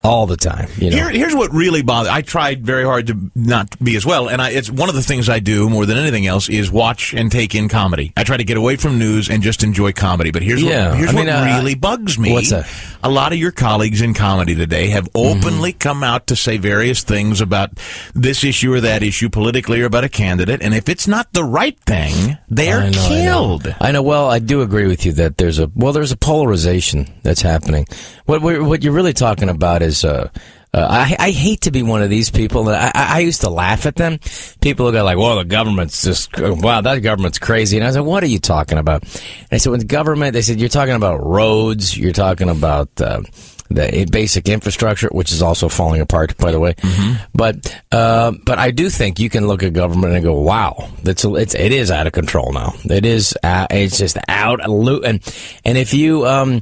All the time. You know? Here's what really bothers. I tried very hard to not be as well, and it's one of the things I do more than anything else is watch and take in comedy. I try to get away from news and just enjoy comedy. But here's what really bugs me. What's that? A lot of your colleagues in comedy today have openly come out to say various things about this issue or that issue politically or about a candidate, and if it's not the right thing, they're killed. I know. Well, I do agree with you that there's a polarization that's happening. What you're really talking about is I hate to be one of these people. I used to laugh at them. People who go like, well, the government's that government's crazy. And I was like, what are you talking about? And I said, when the government, they said, you're talking about roads, you're talking about the basic infrastructure, which is also falling apart, by the way. But I do think you can look at government and go, wow, it is out of control now. It's just out of loop. And if you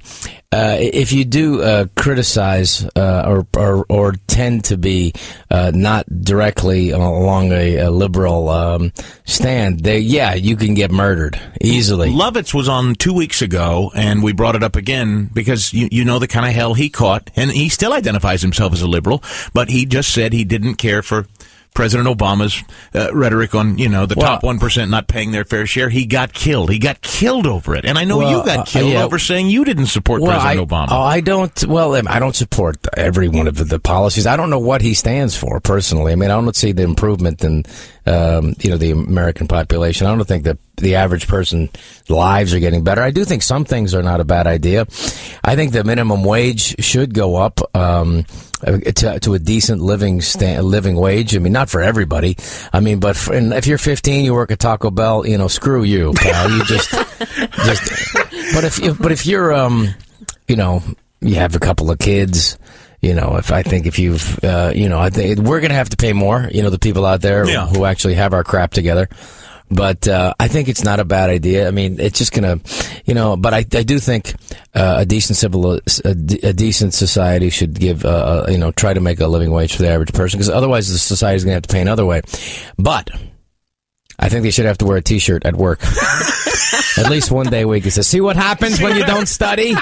do criticize or tend to be not directly along a liberal stand, you can get murdered easily. Lovitz was on 2 weeks ago, and we brought it up again because you know the kind of hell he caught, and he still identifies himself as a liberal, but he just said he didn't care for President Obama's rhetoric on, the top 1% not paying their fair share. He got killed. He got killed over it. And I know you got killed over saying you didn't support President Obama. I don't support every one of the policies. I don't know what he stands for, personally. I mean, I don't see the improvement in, the American population. I don't think that the average person's lives are getting better. I do think some things are not a bad idea. I think the minimum wage should go up to a decent living wage. I mean, not for everybody. I mean, but if you're 15, you work at Taco Bell, screw you, pal. You just. But if you're, you have a couple of kids. I think we're going to have to pay more, the people out there who actually have our crap together. But I think it's not a bad idea. I mean, it's just going to, but I do think a decent society should give, try to make a living wage for the average person, because otherwise the society's going to have to pay another way. But I think they should have to wear a T-shirt at work. At least one day a week. It says, see what happens when you don't study?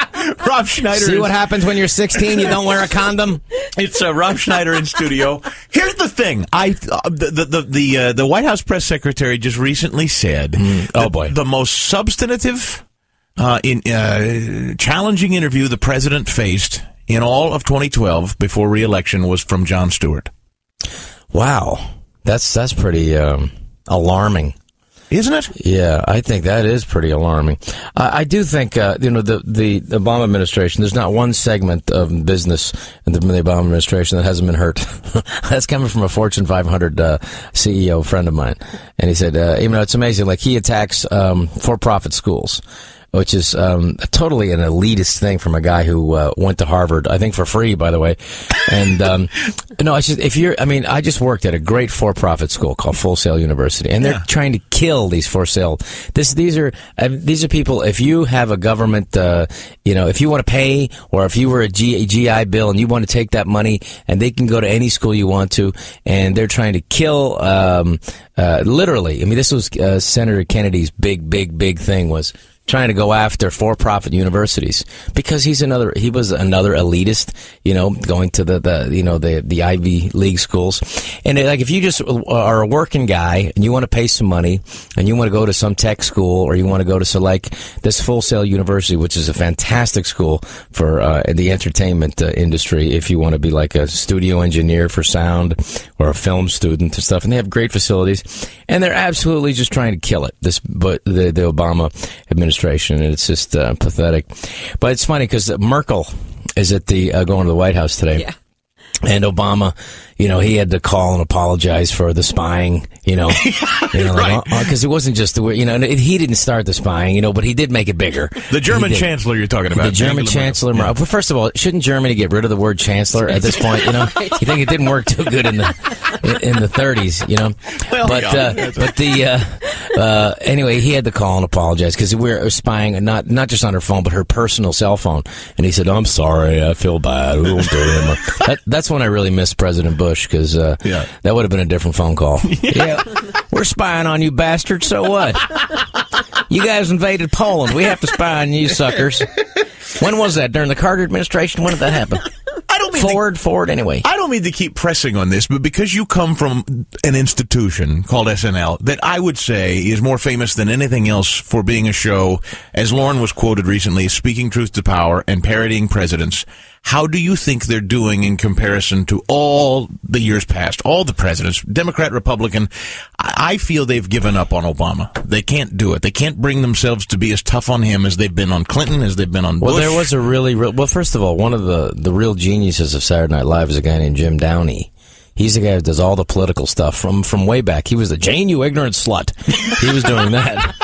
Rob Schneider. See what happens when you're 16, you don't wear a condom? It's Rob Schneider in studio. Here's the thing. The White House press secretary just recently said the most substantive, challenging interview the president faced in all of 2012 before re-election was from Jon Stewart. Wow. That's pretty alarming. Isn't it? Yeah, I think that is pretty alarming. I do think, the Obama administration, there's not one segment of business in the Obama administration that hasn't been hurt. That's coming from a Fortune 500 CEO friend of mine. And he said, it's amazing, like he attacks for-profit schools, which is totally an elitist thing from a guy who went to Harvard, I think for free, by the way. And it's just I just worked at a great for-profit school called Full Sail University, and they're trying to kill these for sale. These are people. If you have a government, if you want to pay, or if you were a GI Bill and you want to take that money, and they can go to any school you want to, and they're trying to kill. Literally, I mean, this was Senator Kennedy's big thing was trying to go after for-profit universities because he was another elitist, going to the Ivy League schools. And if you just are a working guy and you want to pay some money and you want to go to some tech school, or you want to go to this Full Sail University, which is a fantastic school for the entertainment industry, if you want to be like a studio engineer for sound or a film student and stuff, and they have great facilities, and they're absolutely just trying to kill it. But the Obama administration, and it's just pathetic. But it's funny because Merkel is at going to the White House today. Yeah. And Obama, he had to call and apologize for the spying, because it wasn't just he didn't start the spying, but he did make it bigger. The German chancellor you're talking about. The German chancellor. Yeah. But first of all, shouldn't Germany get rid of the word chancellor at this point? You think it didn't work too good in the 30s, Well, anyway, he had to call and apologize because we were spying not just on her phone, but her personal cell phone. And he said, "I'm sorry, I feel bad. We won't do it anymore." That's when I really missed President Bush, because that would have been a different phone call. Yeah, we're spying on you bastards, so what? You guys invaded Poland. We have to spy on you suckers. When was that? During the Carter administration? When did that happen? I don't Forward anyway. I don't mean to keep pressing on this, but because you come from an institution called SNL that I would say is more famous than anything else for being a show, as Lauren was quoted recently, speaking truth to power and parodying presidents, how do you think they're doing in comparison to all the years past, all the presidents, Democrat, Republican? I feel they've given up on Obama. They can't do it. They can't bring themselves to be as tough on him as they've been on Clinton, as they've been on Bush. Well, there was a well, first of all, one of the real geniuses of Saturday Night Live is a guy named Jim Downey. He's the guy who does all the political stuff from way back. He was the Jane, you ignorant slut. He was doing that.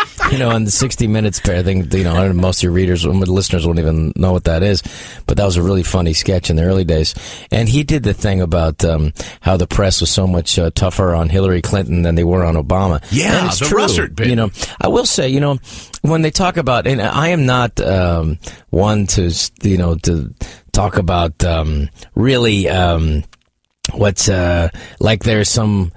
On the 60 Minutes pair thing, most of your readers, listeners won't even know what that is. But that was a really funny sketch in the early days. And he did the thing about how the press was so much tougher on Hillary Clinton than they were on Obama. Yeah, and it's the true. Russert bit. I will say, when they talk about, and I am not one to talk about really what's like there's some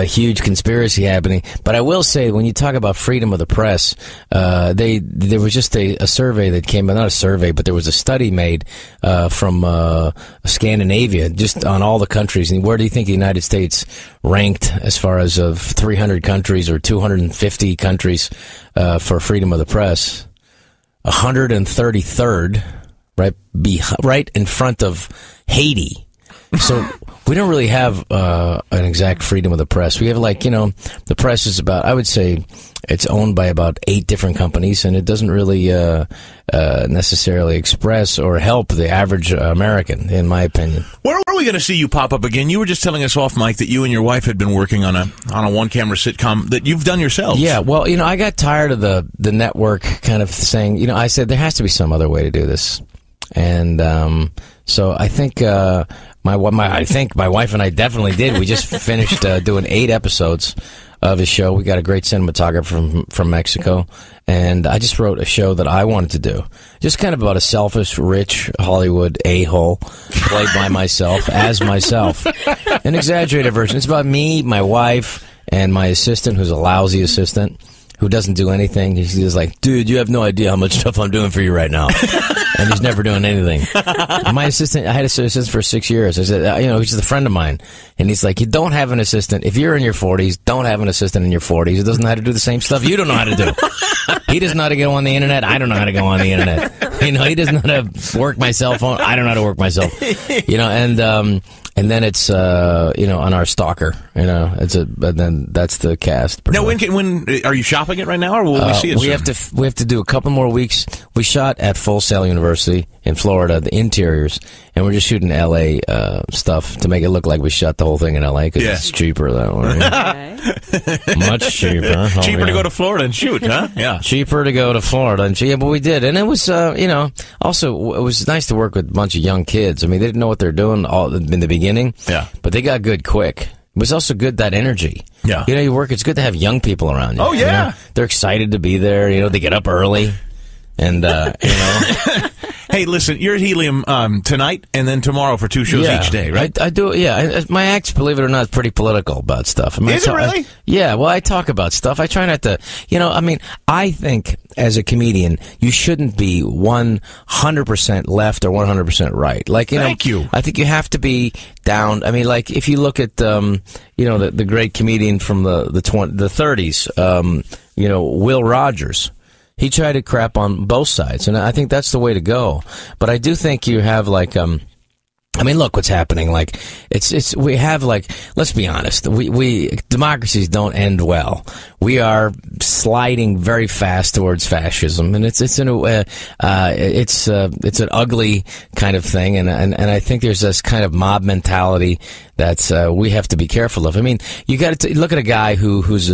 huge conspiracy happening. But I will say, when you talk about freedom of the press, there was just a survey that came, not a survey, but there was a study made from Scandinavia, just on all the countries. And where do you think the United States ranked as far as of 300 countries or 250 countries for freedom of the press? 133rd, right in front of Haiti. So we don't really have an exact freedom of the press. We have the press is about, I would say it's owned by about 8 different companies, and it doesn't really necessarily express or help the average American, in my opinion. Where are we going to see you pop up again? You were just telling us off mic that you and your wife had been working on a one-camera sitcom that you've done yourselves. Yeah, well, I got tired of the network kind of saying, I said there has to be some other way to do this. And so I think my wife and I definitely did. We just finished doing 8 episodes of a show. We got a great cinematographer from Mexico, and I just wrote a show that I wanted to do, just kind of about a selfish, rich Hollywood a-hole played by myself as myself, an exaggerated version. It's about me, my wife, and my assistant, who's a lousy assistant who doesn't do anything. He's like, dude, you have no idea how much stuff I'm doing for you right now. And he's never doing anything. My assistant, I had an assistant for 6 years. I said, he's a friend of mine. And he's like, you don't have an assistant. If you're in your 40s, don't have an assistant in your 40s. He doesn't know how to do the same stuff you don't know how to do. He doesn't know how to go on the internet. I don't know how to go on the internet. He doesn't know how to work my cell phone. I don't know how to work myself. And then it's on our stalker. But then that's the cast. Now, when are you shopping it right now, or will we see it soon? We have to do a couple more weeks. We shot at Full Sail University in Florida, the interiors, and we're just shooting L.A. Stuff to make it look like we shot the whole thing in L.A. because it's cheaper that way. Much cheaper. Cheaper to go to Florida and shoot, huh? Yeah. Cheaper to go to Florida and shoot. Yeah, but we did, and it was also it was nice to work with a bunch of young kids. I mean, they didn't know what they're doing in the beginning. Yeah. But they got good quick. It was also good, that energy. Yeah. You work, it's good to have young people around you. Oh, yeah. They're excited to be there. They get up early. And, Hey, listen, you're at Helium tonight and then tomorrow for 2 shows each day, right? I do, yeah. My act, believe it or not, is pretty political about stuff. Is it really? Well, I talk about stuff. I try not to, I think as a comedian, you shouldn't be 100% left or 100% right. Thank you. I think you have to be down. I mean, if you look at, the great comedian from the 30s, Will Rogers. He tried to crap on both sides, and I think that's the way to go. But I do think you have look what's happening. We have let's be honest. We democracies don't end well. We are sliding very fast towards fascism, and it's an ugly kind of thing. And I think there's this kind of mob mentality that we have to be careful of. I mean, you got to look at a guy who's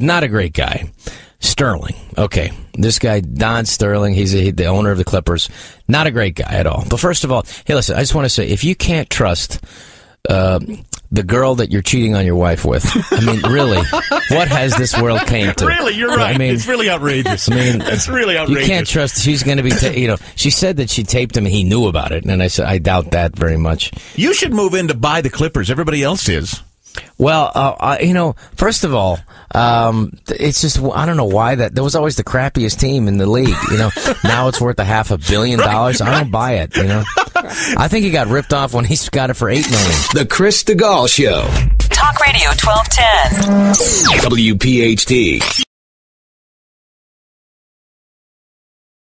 not a great guy. Sterling. Okay. This guy, Don Sterling, he's the owner of the Clippers. Not a great guy at all. But first of all, hey, listen, I just want to say, if you can't trust the girl that you're cheating on your wife with, I mean, really, what has this world came to? Really, you're right. I mean, it's really outrageous. I mean, it's really outrageous. You can't trust she's going to be, she said that she taped him and he knew about it. And I said, I doubt that very much. You should move in to buy the Clippers. Everybody else is. Well, first of all, it's just, I don't know why that was always the crappiest team in the league. Now it's worth $500 million. I don't buy it. I think he got ripped off when he got it for $8 million. The Chris Stigall Show. Talk Radio 1210. WPHT.